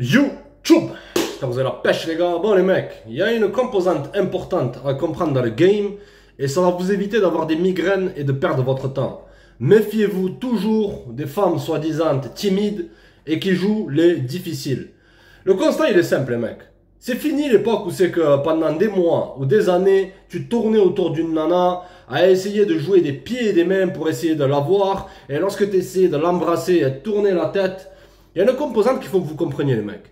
YouTube! J'espère que vous avez la pêche les gars. Bon les mecs, il y a une composante importante à comprendre dans le game et ça va vous éviter d'avoir des migraines et de perdre votre temps. Méfiez-vous toujours des femmes soi-disant timides et qui jouent les difficiles. Le constat il est simple les mecs. C'est fini l'époque où c'est que pendant des mois ou des années, tu tournais autour d'une nana à essayer de jouer des pieds et des mains pour essayer de l'avoir. Et lorsque tu essaies de l'embrasser et de tourner la tête, il y a une composante qu'il faut que vous compreniez les mecs.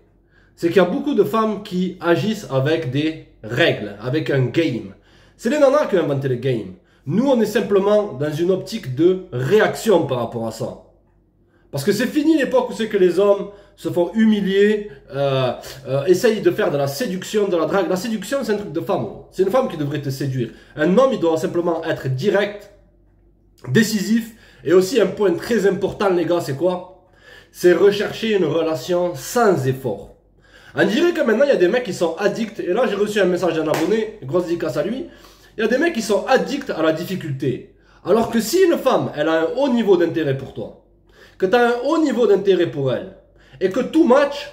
C'est qu'il y a beaucoup de femmes qui agissent avec des règles, avec un game. C'est les nanas qui ont inventé le game. Nous on est simplement dans une optique de réaction par rapport à ça. Parce que c'est fini l'époque où c'est que les hommes se font humilier, essayent de faire de la séduction, de la drague. La séduction, c'est un truc de femme. C'est une femme qui devrait te séduire. Un homme, il doit simplement être direct, décisif. Et aussi un point très important, les gars, c'est quoi? C'est rechercher une relation sans effort. On dirait que maintenant, il y a des mecs qui sont addicts. Et là, j'ai reçu un message d'un abonné, grosse dédicace à lui. Il y a des mecs qui sont addicts à la difficulté. Alors que si une femme, elle a un haut niveau d'intérêt pour toi, que tu as un haut niveau d'intérêt pour elle, et que tout match,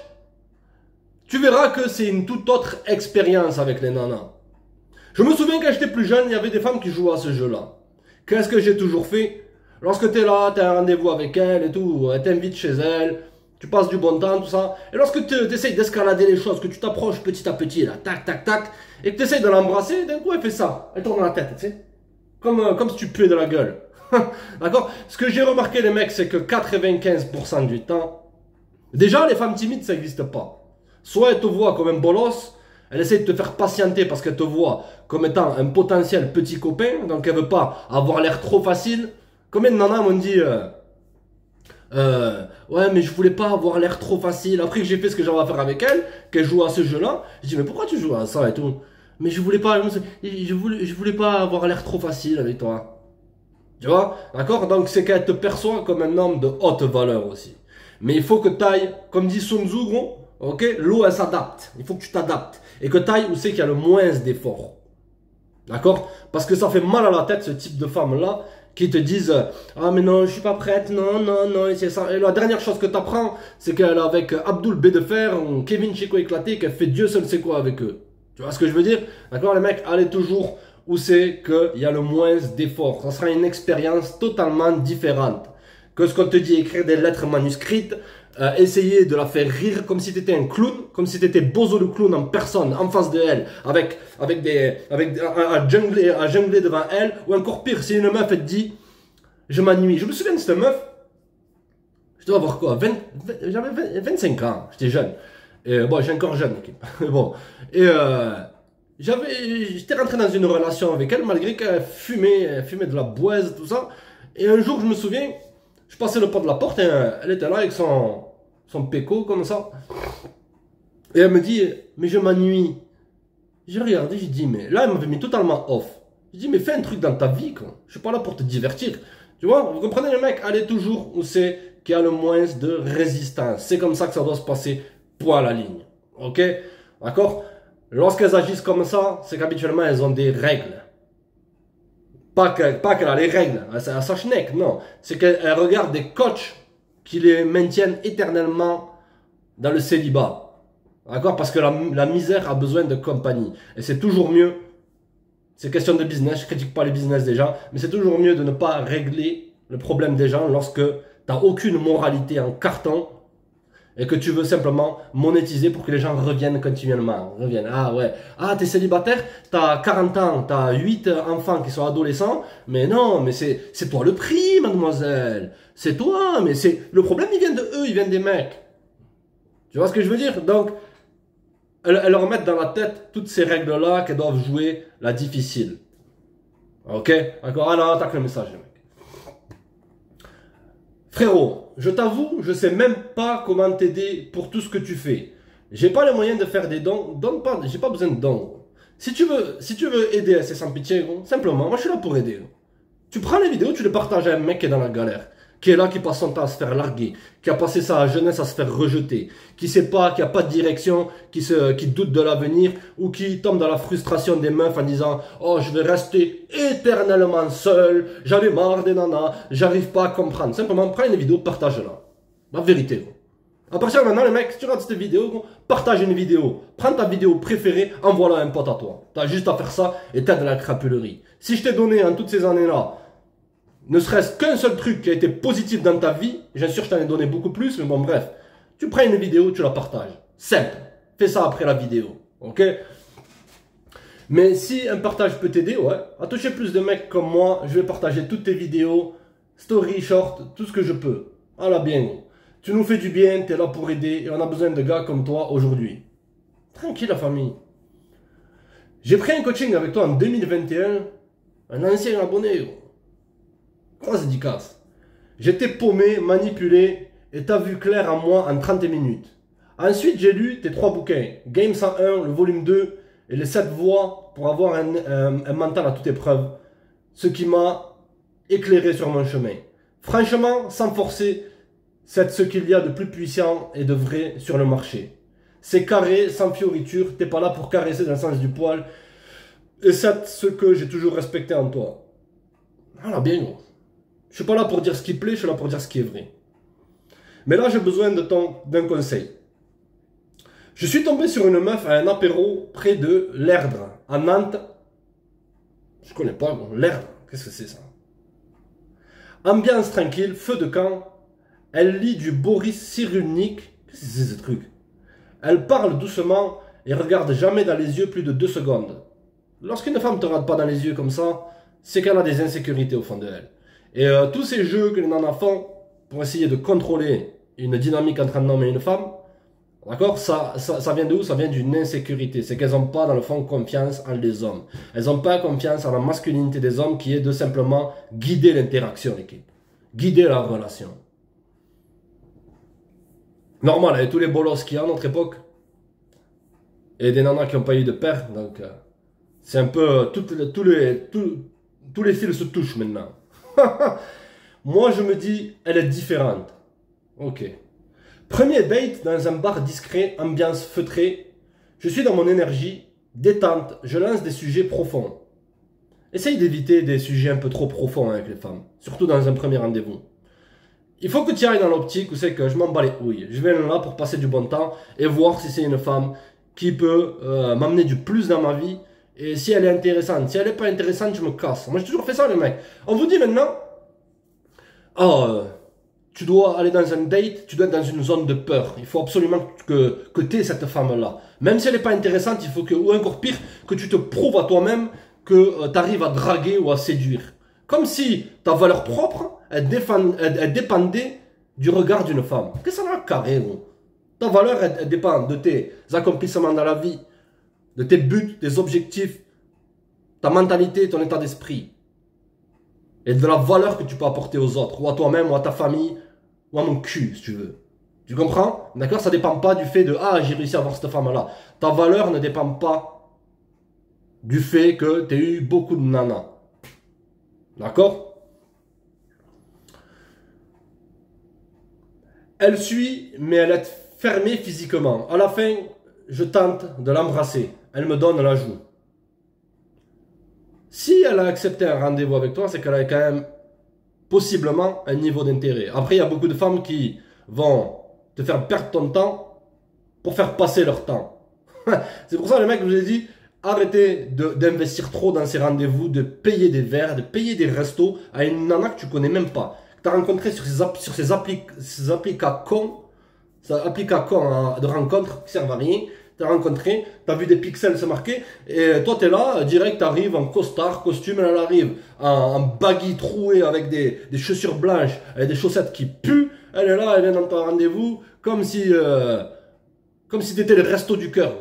tu verras que c'est une toute autre expérience avec les nanas. Je me souviens quand j'étais plus jeune, il y avait des femmes qui jouaient à ce jeu-là. Qu'est-ce que j'ai toujours fait? Lorsque tu es là, tu as un rendez-vous avec elle et tout, elle t'invite chez elle, tu passes du bon temps, tout ça. Et lorsque tu essayes d'escalader les choses, que tu t'approches petit à petit, là, tac, tac, tac, et que tu essayes de l'embrasser, d'un coup elle fait ça. Elle tourne la tête, tu sais. Comme si tu puais de la gueule. D'accord? Ce que j'ai remarqué les mecs, c'est que 95% du temps, déjà les femmes timides ça n'existe pas. Soit elles te voient comme un bolos, elle essaie de te faire patienter parce qu'elle te voit comme étant un potentiel petit copain, donc elle veut pas avoir l'air trop facile. Combien de nanas m'ont dit ouais mais je voulais pas avoir l'air trop facile. Après que j'ai fait ce que j'avais à faire avec elle, qu'elle joue à ce jeu là, je dis mais pourquoi tu joues à ça et tout? Mais je voulais pas avoir l'air trop facile avec toi. Tu vois, d'accord? Donc c'est qu'elle te perçoit comme un homme de haute valeur aussi. Mais il faut que tu ailles, comme dit Sun Tzu, gros, ok? L'eau elle s'adapte. Il faut que tu t'adaptes. Et que tu ailles où c'est qu'il y a le moins d'efforts. D'accord? Parce que ça fait mal à la tête ce type de femmes-là qui te disent ah mais non, je suis pas prête, non, non, non, et c'est ça. Et la dernière chose que tu apprends, c'est qu'elle est avec Abdul B de Fer, ou Kevin Chico éclaté, qu'elle fait Dieu seul sait quoi avec eux. Tu vois ce que je veux dire? D'accord les mecs, allez toujours où c'est qu'il y a le moins d'efforts. Ça sera une expérience totalement différente que ce qu'on te dit, écrire des lettres manuscrites, essayer de la faire rire comme si tu étais un clown, comme si tu étais Bozo le clown en personne, en face de elle, à jongler devant elle, ou encore pire, si une meuf elle te dit, je m'ennuie. Je me souviens de cette meuf, je dois avoir quoi, j'avais 25 ans, j'étais jeune. Et, bon, j'ai encore jeune, okay. Bon, et j'étais rentré dans une relation avec elle malgré qu'elle fumait de la boise, tout ça. Et un jour, je me souviens, je passais le pas de la porte et elle était là avec son péco comme ça. Et elle me dit, mais je m'ennuie. J'ai regardé, j'ai dit, mais là, elle m'avait mis totalement off. J'ai dit, mais fais un truc dans ta vie, quoi. Je suis pas là pour te divertir. Tu vois, vous comprenez les mecs, allez toujours où c'est qu'il y a le moins de résistance. C'est comme ça que ça doit se passer, point à la ligne. Ok? D'accord? Lorsqu'elles agissent comme ça, c'est qu'habituellement elles ont des règles. Pas qu'elle a les règles, elle s'en schneck, non. C'est qu'elle regarde des coachs qui les maintiennent éternellement dans le célibat. D'accord? Parce que la misère a besoin de compagnie. Et c'est toujours mieux, c'est question de business, je critique pas les business des gens, mais c'est toujours mieux de ne pas régler le problème des gens lorsque tu n'as aucune moralité en carton et que tu veux simplement monétiser pour que les gens reviennent continuellement. Ah ouais, ah t'es célibataire, t'as 40 ans, t'as 8 enfants qui sont adolescents, mais non, mais c'est toi le prix, mademoiselle. C'est toi, mais le problème il vient de eux, il vient des mecs. Tu vois ce que je veux dire? Donc, elles leur mettent dans la tête toutes ces règles-là qu'elles doivent jouer la difficile. Ok? D'accord? Alors, attaque le message, les mecs. Frérot, je t'avoue, je sais même pas comment t'aider pour tout ce que tu fais. J'ai pas les moyens de faire des dons, donne pas, j'ai pas besoin de dons. Si tu veux aider C'est sans pitié, gros, simplement, moi je suis là pour aider. Gros. Tu prends les vidéos, tu les partages à un mec qui est dans la galère, qui est là, qui passe son temps à se faire larguer, qui a passé sa jeunesse à se faire rejeter, qui sait pas, qui a pas de direction, qui doute de l'avenir, ou qui tombe dans la frustration des meufs en disant « Oh, je vais rester éternellement seul, j'en ai marre des nanas, j'arrive pas à comprendre. » Simplement, prends une vidéo, partage-la. La vérité, gros. À partir de maintenant, les mecs, si tu regardes cette vidéo, partage une vidéo. Prends ta vidéo préférée, envoie-la à un pote à toi. Tu as juste à faire ça et t'as de la crapulerie. Si je t'ai donné en toutes ces années-là, ne serait-ce qu'un seul truc qui a été positif dans ta vie, j'en sûr je t'en ai donné beaucoup plus, mais bon bref. Tu prends une vidéo, tu la partages. Simple. Fais ça après la vidéo. Ok? Mais si un partage peut t'aider, ouais, à toucher plus de mecs comme moi, je vais partager toutes tes vidéos, story, short, tout ce que je peux. À la bien, gros. Tu nous fais du bien, tu es là pour aider et on a besoin de gars comme toi aujourd'hui. Tranquille la famille. J'ai pris un coaching avec toi en 2021, un ancien abonné, gros. Grosse dédicace. J'étais paumé, manipulé et t'as vu clair en moi en 30 minutes. Ensuite, j'ai lu tes 3 bouquins, Game 101, le volume 2 et les 7 voies pour avoir un mental à toute épreuve. Ce qui m'a éclairé sur mon chemin. Franchement, sans forcer, c'est ce qu'il y a de plus puissant et de vrai sur le marché. C'est carré, sans fioriture, t'es pas là pour caresser dans le sens du poil. Et c'est ce que j'ai toujours respecté en toi. Voilà, bien gros. Je suis pas là pour dire ce qui plaît, je suis là pour dire ce qui est vrai. Mais là, j'ai besoin d'un conseil. Je suis tombé sur une meuf à un apéro près de l'Erdre, à Nantes. Je connais pas, bon, l'Erdre, qu'est-ce que c'est ça? Ambiance tranquille, feu de camp. Elle lit du Boris Cyrulnik. Qu'est-ce que c'est ce truc? Elle parle doucement et regarde jamais dans les yeux plus de 2 secondes. Lorsqu'une femme ne te regarde pas dans les yeux comme ça, c'est qu'elle a des insécurités au fond d'elle. Et tous ces jeux que les nanas font pour essayer de contrôler une dynamique entre un homme et une femme, d'accord, ça vient d'où? Ça vient d'une insécurité. C'est qu'elles n'ont pas, dans le fond, confiance en les hommes. Elles n'ont pas confiance en la masculinité des hommes qui est de simplement guider l'interaction, l'équipe. Guider la relation. Normal, avec tous les bolos qu'il y a à notre époque, et des nanas qui n'ont pas eu de père, donc c'est un peu, tous les fils se touchent maintenant. Moi je me dis, elle est différente. Ok. Premier date dans un bar discret, ambiance feutrée, je suis dans mon énergie, détente, je lance des sujets profonds. Essaye d'éviter des sujets un peu trop profonds avec les femmes, surtout dans un premier rendez-vous. Il faut que tu ailles dans l'optique où c'est que je m'en bats les couilles. Je viens là pour passer du bon temps et voir si c'est une femme qui peut m'amener du plus dans ma vie. Et si elle est intéressante. Si elle n'est pas intéressante, je me casse. Moi, j'ai toujours fait ça, les mecs. On vous dit maintenant, tu dois aller dans un date, tu dois être dans une zone de peur. Il faut absolument que tu aies cette femme-là. Même si elle n'est pas intéressante, il faut que, ou encore pire, que tu te prouves à toi-même que tu arrives à draguer ou à séduire. Comme si ta valeur propre, elle dépendait du regard d'une femme. Qu'est-ce que ça a carré, gros? Ta valeur, elle dépend de tes accomplissements dans la vie, de tes buts, tes objectifs, ta mentalité, ton état d'esprit. Et de la valeur que tu peux apporter aux autres, ou à toi-même, ou à ta famille, ou à mon cul, si tu veux. Tu comprends? D'accord? Ça ne dépend pas du fait de « Ah, j'ai réussi à avoir cette femme-là ». Ta valeur ne dépend pas du fait que tu aies eu beaucoup de nanas. D'accord? Elle suit, mais elle est fermée physiquement. À la fin, je tente de l'embrasser. Elle me donne la joue. Si elle a accepté un rendez-vous avec toi, c'est qu'elle a quand même possiblement un niveau d'intérêt. Après, il y a beaucoup de femmes qui vont te faire perdre ton temps pour faire passer leur temps. C'est pour ça, les mecs, je vous ai dit, arrêtez d'investir trop dans ces rendez-vous, de payer des verres, de payer des restos à une nana que tu connais même pas. Que tu as rencontré sur ces applications de rencontres qui servent à rien. Tu as rencontré, tu as vu des pixels se marquer, et toi tu es là, direct, tu arrives en costard, costume, elle arrive en baggy troué avec des chaussures blanches, avec des chaussettes qui puent, elle est là, elle vient dans ton rendez-vous, comme si tu étais le resto du cœur.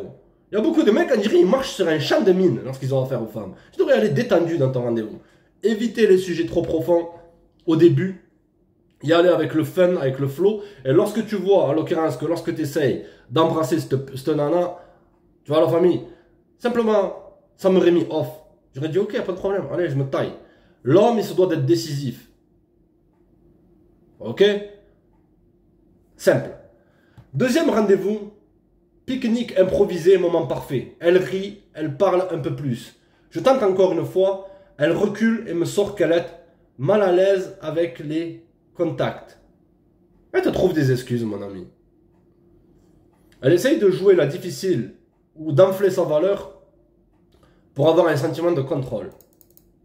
Il y a beaucoup de mecs, on dirait, ils marchent sur un champ de mine lorsqu'ils ont affaire aux femmes. Tu devrais aller détendu dans ton rendez-vous. Éviter les sujets trop profonds au début. Y aller avec le fun, avec le flow. Et lorsque tu vois, en l'occurrence, que lorsque tu essayes d'embrasser cette nana, tu vois la famille, simplement, ça m'aurait mis off. J'aurais dit, ok, pas de problème, allez, je me taille. L'homme, il se doit d'être décisif. Ok? Simple. Deuxième rendez-vous, pique-nique improvisé, moment parfait. Elle rit, elle parle un peu plus. Je tente encore une fois, elle recule et me sort qu'elle est mal à l'aise avec les contact. Elle te trouve des excuses, mon ami. Elle essaye de jouer la difficile ou d'enfler sa valeur pour avoir un sentiment de contrôle.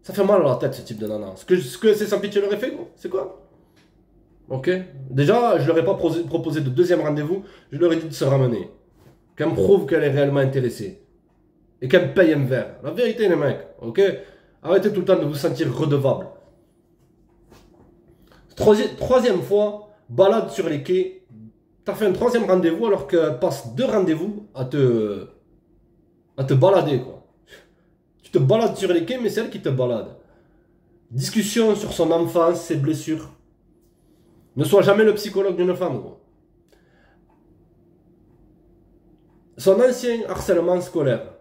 Ça fait mal à la tête, ce type de nana. Ce que c'est sans pitié leur effet, gros, c'est quoi? Ok. Déjà, je leur ai pas proposé de deuxième rendez-vous, je leur ai dit de se ramener. Qu'elle me prouve qu'elle est réellement intéressée. Et qu'elle me paye un verre. La vérité, les mecs, ok? Arrêtez tout le temps de vous sentir redevable. Troisième fois, balade sur les quais. T'as fait un troisième rendez-vous alors qu'elle passe deux rendez-vous à te balader, quoi. Tu te balades sur les quais, mais c'est elle qui te balade. Discussion sur son enfance, ses blessures. Ne sois jamais le psychologue d'une femme, gros. Son ancien harcèlement scolaire.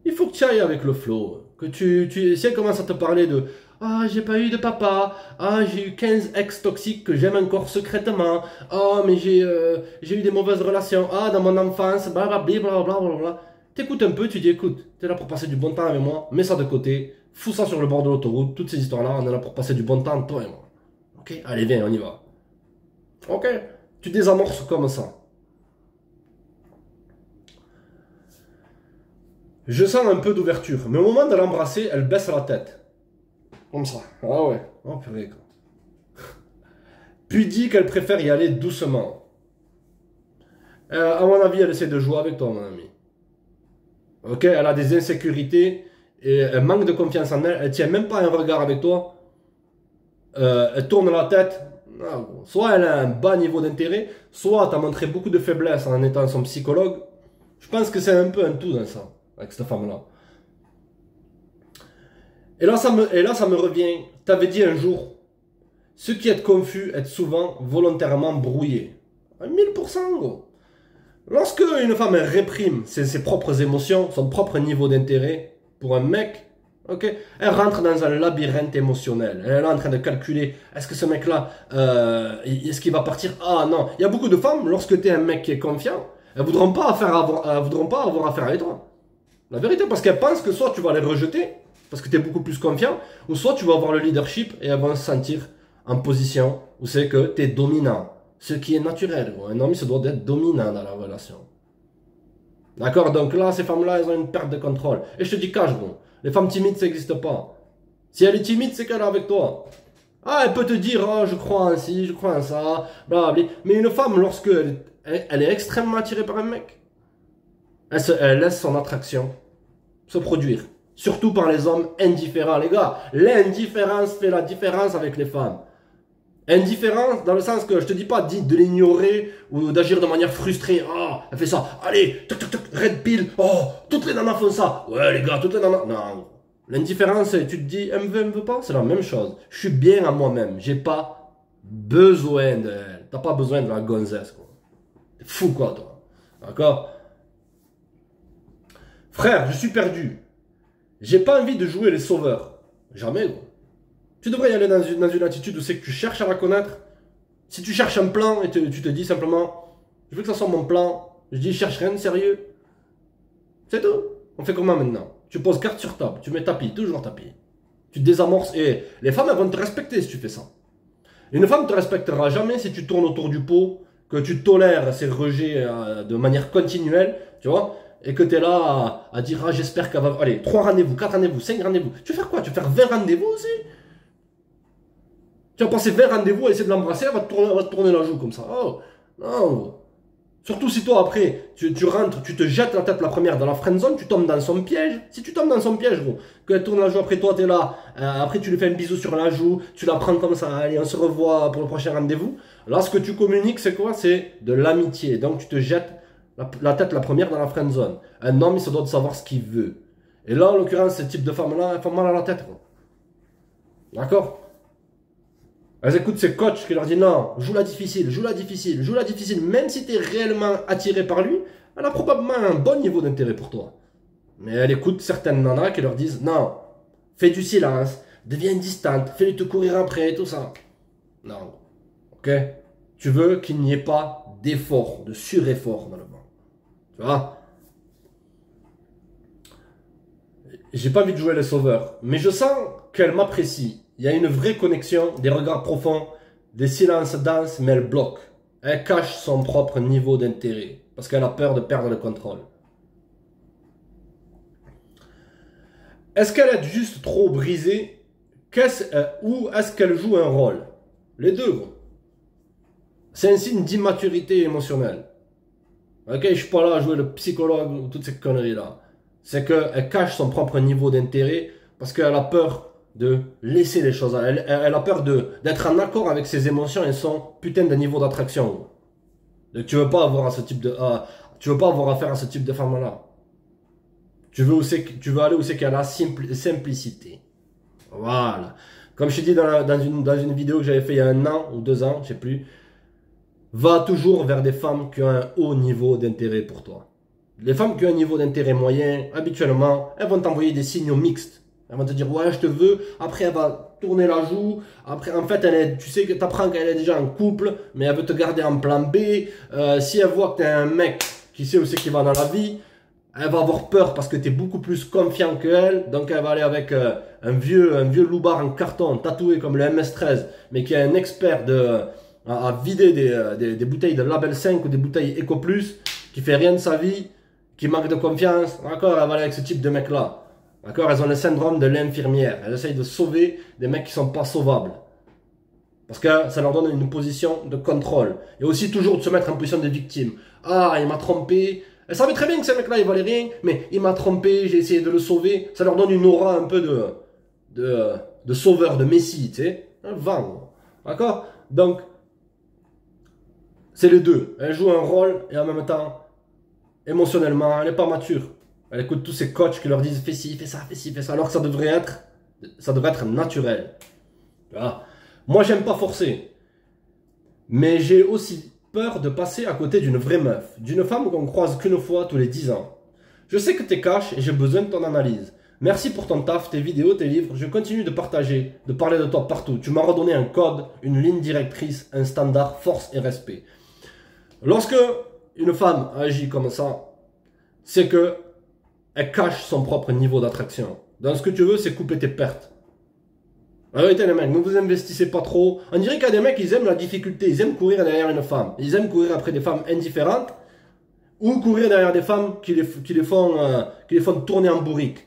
Il faut que tu ailles avec le flow. Que si elle commence à te parler de ah, j'ai pas eu de papa. Ah, j'ai eu 15 ex toxiques que j'aime encore secrètement. Ah, mais j'ai eu des mauvaises relations. Ah, dans mon enfance, blablabla, blablabla. T'écoutes un peu, tu dis écoute, t'es là pour passer du bon temps avec moi, mets ça de côté, fous ça sur le bord de l'autoroute, toutes ces histoires-là, on est là pour passer du bon temps, toi et moi. Ok, allez, viens, on y va. Ok, tu désamorces comme ça. Je sens un peu d'ouverture, mais au moment de l'embrasser, elle baisse la tête. Comme ça. Ah ouais. Oh purée, quoi. Puis dit qu'elle préfère y aller doucement. À mon avis, elle essaie de jouer avec toi, mon ami. Ok, elle a des insécurités et elle manque de confiance en elle. Elle tient même pas un regard avec toi. Elle tourne la tête. Non, soit elle a un bas niveau d'intérêt, soit tu as montré beaucoup de faiblesse en étant son psychologue. Je pense que c'est un peu un tout dans ça, avec cette femme-là. Et là, ça me revient. Tu avais dit un jour, ceux qui est confus est souvent volontairement brouillés. À 1000%, gros. Lorsque une femme réprime ses propres émotions, son propre niveau d'intérêt, pour un mec, ok, elle rentre dans un labyrinthe émotionnel. Elle est là en train de calculer, est-ce que ce mec-là, est-ce qu'il va partir? Ah non, il y a beaucoup de femmes, lorsque tu es un mec qui est confiant, elles ne voudront pas avoir affaire avec toi. La vérité, parce qu'elles pensent que soit tu vas les rejeter, parce que tu es beaucoup plus confiant, ou soit tu vas avoir le leadership et elles vont se sentir en position où c'est que tu es dominant. Ce qui est naturel, gros. Un homme, il se doit d'être dominant dans la relation. D'accord? Donc là, ces femmes-là, elles ont une perte de contrôle. Et je te dis cash, gros. Les femmes timides, ça n'existe pas. Si elle est timide, c'est qu'elle est avec toi. Ah, elle peut te dire, oh, je crois en ci, je crois en ça, blablabla. Mais une femme, lorsque elle est extrêmement attirée par un mec, elle laisse son attraction se produire. Surtout par les hommes indifférents. Les gars, l'indifférence fait la différence avec les femmes. Indifférence dans le sens que je te dis pas de l'ignorer ou d'agir de manière frustrée. Oh, elle fait ça. Allez, toc, toc, toc, red pill. Oh, toutes les nanas font ça. Ouais, les gars, toutes les nanas. Non. L'indifférence, tu te dis, elle me veut pas. C'est la même chose. Je suis bien à moi-même. J'ai pas besoin d'elle. T'as pas besoin de la gonzesse, quoi. T'es fou, quoi, toi. D'accord? Frère, je suis perdu. J'ai pas envie de jouer les sauveurs. Jamais, gros. Tu devrais y aller dans une attitude où c'est que tu cherches à la connaître. Si tu cherches un plan et tu te dis simplement, je veux que ça soit mon plan, je dis, je cherche rien de sérieux. C'est tout. On fait comment maintenant? Tu poses carte sur table, tu mets tapis, toujours tapis. Tu désamorces et les femmes, elles vont te respecter si tu fais ça. Une femme ne te respectera jamais si tu tournes autour du pot, que tu tolères ces rejets de manière continuelle, tu vois, et que tu es là à dire, ah, j'espère qu'elle va... Allez, 3 rendez-vous, 4 rendez-vous, 5 rendez-vous. Tu vas faire quoi? Tu vas faire 20 rendez-vous aussi? Tu vas passer 20 rendez-vous à essayer de l'embrasser, elle va te tourner la joue comme ça. Oh, non. Surtout si toi, après, tu rentres, tu te jettes la tête la première dans la friendzone, tu tombes dans son piège. Si tu tombes dans son piège, gros, qu'elle tourne la joue après toi, t'es là, après tu lui fais un bisou sur la joue, tu la prends comme ça, allez, on se revoit pour le prochain rendez-vous. Là, ce que tu communiques, c'est quoi? C'est de l'amitié. Donc, tu te jettes la tête la première dans la friendzone. Un homme, il se doit de savoir ce qu'il veut. Et là, en l'occurrence, ce type de femme-là, elles font mal à la tête, gros. D'accord? Elles écoutent ces coachs qui leur disent non, joue la difficile, joue la difficile, joue la difficile. Même si tu es réellement attiré par lui, elle a probablement un bon niveau d'intérêt pour toi. Mais elle écoute certaines nanas qui leur disent non, fais du silence, deviens distante, fais-lui te courir après, tout ça. Non. Ok? Tu veux qu'il n'y ait pas d'effort, de sureffort dans le monde. Tu vois? J'ai pas envie de jouer les sauveurs, mais je sens qu'elle m'apprécie. Il y a une vraie connexion, des regards profonds, des silences denses, mais elle bloque. elle cache son propre niveau d'intérêt. Parce qu'elle a peur de perdre le contrôle. Est-ce qu'elle est juste trop brisée ou est-ce qu'elle joue un rôle? Les deux, gros. C'est un signe d'immaturité émotionnelle. Ok, je suis pas là à jouer le psychologue ou toutes ces conneries-là. C'est qu'elle cache son propre niveau d'intérêt parce qu'elle a peur de laisser les choses. Elle a peur d'être en accord avec ses émotions et son putain de niveau d'attraction. Donc tu veux pas avoir tu veux pas avoir affaire à ce type de femme-là. Tu veux aller où c'est qu'elle a simplicité. Voilà. Comme je t'ai dit dans une vidéo que j'avais fait il y a 1 an ou 2 ans, je sais plus. Va toujours vers des femmes qui ont un haut niveau d'intérêt pour toi. Les femmes qui ont un niveau d'intérêt moyen, habituellement, elles vont t'envoyer des signaux mixtes. Elles vont te dire, ouais, je te veux. Après, elle va tourner la joue. Après, en fait, tu sais que tu apprends qu'elle est déjà en couple, mais elle veut te garder en plan B. Si elle voit que tu es un mec qui sait où c'est qu'il va dans la vie, elle va avoir peur parce que tu es beaucoup plus confiant qu'elle. Donc, elle va aller avec un vieux loupard en carton, tatoué comme le MS-13, mais qui est un expert à vider des bouteilles de Label 5 ou des bouteilles Eco Plus, qui fait rien de sa vie, qui manque de confiance. D'accord, elle va aller avec ce type de mec-là. D'accord, elles ont le syndrome de l'infirmière. Elles essayent de sauver des mecs qui sont pas sauvables. Parce que ça leur donne une position de contrôle. Et aussi toujours de se mettre en position de victime. Ah, il m'a trompé. Elles savaient très bien que ce mec-là, il valait rien, mais il m'a trompé, j'ai essayé de le sauver. Ça leur donne une aura un peu de sauveur, de messie, tu sais. Un vent. D'accord? Donc, c'est les deux. Elle joue un rôle et en même temps, émotionnellement, elle n'est pas mature. Elle écoute tous ces coachs qui leur disent fais ci, fais ça, fais ci, fais ça, alors que ça devrait être naturel. Voilà. Moi, j'aime pas forcer. Mais j'ai aussi peur de passer à côté d'une vraie meuf, d'une femme qu'on croise qu'une fois tous les 10 ans. Je sais que t'es cash et j'ai besoin de ton analyse. Merci pour ton taf, tes vidéos, tes livres. Je continue de partager, de parler de toi partout. Tu m'as redonné un code, une ligne directrice, un standard, force et respect. Lorsque une femme agit comme ça, c'est que elle cache son propre niveau d'attraction. Donc ce que tu veux, c'est couper tes pertes. En réalité, les mecs, ne vous investissez pas trop. On dirait qu'il y a des mecs, ils aiment la difficulté. Ils aiment courir derrière une femme. Ils aiment courir après des femmes indifférentes. Ou courir derrière des femmes qui les font tourner en bourrique.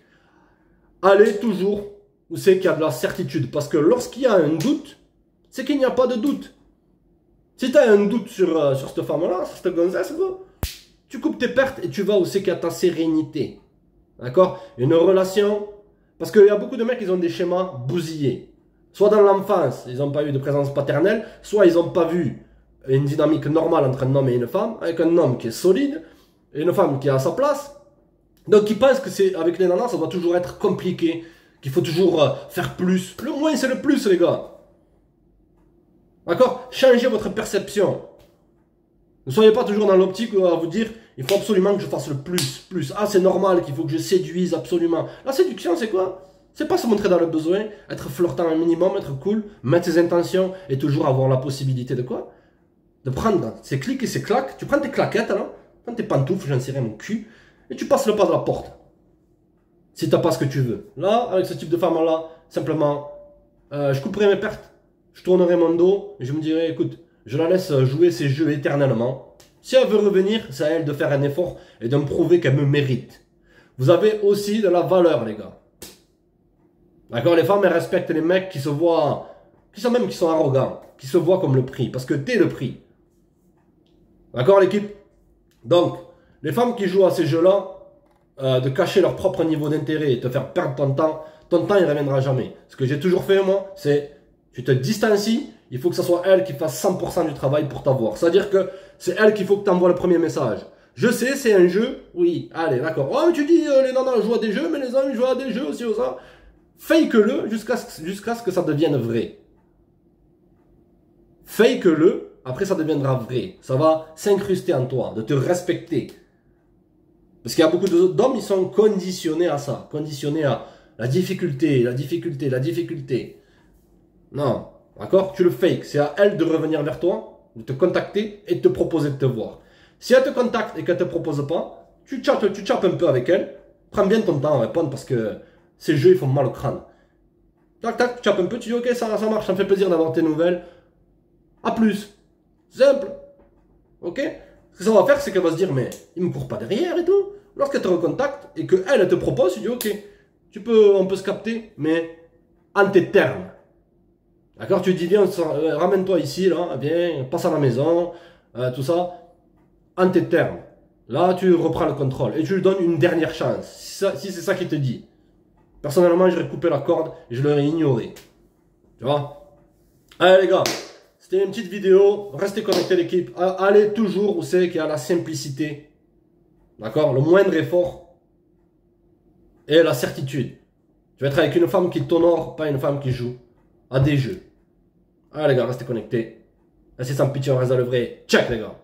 Allez toujours où c'est qu'il y a de la certitude. Parce que lorsqu'il y a un doute, c'est qu'il n'y a pas de doute. Si tu as un doute sur cette femme-là, sur cette gonzesse, tu coupes tes pertes et tu vas où c'est qu'il y a ta sérénité. D'accord? Une relation, parce qu'il y a beaucoup de mecs, ils ont des schémas bousillés. Soit dans l'enfance, ils n'ont pas eu de présence paternelle, soit ils n'ont pas vu une dynamique normale entre un homme et une femme, avec un homme qui est solide, et une femme qui est à sa place. Donc ils pensent que c'est avec les nanas, ça doit toujours être compliqué, qu'il faut toujours faire plus. Le moins, c'est le plus, les gars. D'accord? Changez votre perception. Ne soyez pas toujours dans l'optique à vous dire il faut absolument que je fasse le plus. Ah, c'est normal qu'il faut que je séduise absolument. La séduction, c'est quoi? C'est pas se montrer dans le besoin, être flirtant un minimum, être cool, mettre ses intentions et toujours avoir la possibilité de quoi? De prendre ses clics et ses claques. Tu prends tes claquettes, là, prends tes pantoufles, j'en sais rien, mon cul, et tu passes le pas de la porte. Si t'as pas ce que tu veux. Là, avec ce type de femme-là, simplement, je couperai mes pertes, je tournerai mon dos, et je me dirai, écoute, je la laisse jouer ses jeux éternellement. Si elle veut revenir, c'est à elle de faire un effort et de me prouver qu'elle me mérite. Vous avez aussi de la valeur, les gars. D'accord? Les femmes, elles respectent les mecs qui se voient, qui sont arrogants, qui se voient comme le prix, parce que t'es le prix. D'accord, l'équipe? Donc, les femmes qui jouent à ces jeux-là, de cacher leur propre niveau d'intérêt et te faire perdre ton temps, il ne reviendra jamais. Ce que j'ai toujours fait, moi, c'est, tu te distancies. Il faut que ce soit elle qui fasse 100% du travail pour t'avoir. C'est-à-dire que c'est elle qu'il faut que tu envoies le premier message. Je sais, c'est un jeu. Oui, allez, d'accord. Oh, mais tu dis, les nanas jouent à des jeux, mais les hommes jouent à des jeux aussi, ou ça. Fake-le jusqu'à ce que ça devienne vrai. Fake-le, après ça deviendra vrai. Ça va s'incruster en toi, de te respecter. Parce qu'il y a beaucoup d'hommes, ils sont conditionnés à ça. Conditionnés à la difficulté. Non. D'accord? Tu le fakes. C'est à elle de revenir vers toi, de te contacter et de te proposer de te voir. Si elle te contacte et qu'elle ne te propose pas, tu chattes un peu avec elle. Prends bien ton temps à répondre parce que ces jeux, ils font mal au crâne. Tac, tac, tu chattes un peu, tu dis ok, ça marche, ça me fait plaisir d'avoir tes nouvelles. A plus. Simple. Ok? Ce que ça va faire, c'est qu'elle va se dire, mais il me court pas derrière et tout. Lorsqu'elle te recontacte et qu'elle, elle te propose, tu dis, ok, on peut se capter, mais en tes termes. D'accord? Tu dis, viens, ramène-toi ici, là, viens, passe à la maison, tout ça, en tes termes. Là, tu reprends le contrôle et tu lui donnes une dernière chance. Si c'est ça qu'il te dit. Personnellement, j'aurais coupé la corde et je l'aurais ignoré. Tu vois? Allez, les gars. C'était une petite vidéo, restez connectés l'équipe, allez toujours où c'est qu'il y a la simplicité, d'accord, le moindre effort et la certitude. Tu vas être avec une femme qui t'honore, pas une femme qui joue à des jeux. Allez les gars, restez connectés. Restez sans pitié, on reste dans le vrai. Check les gars.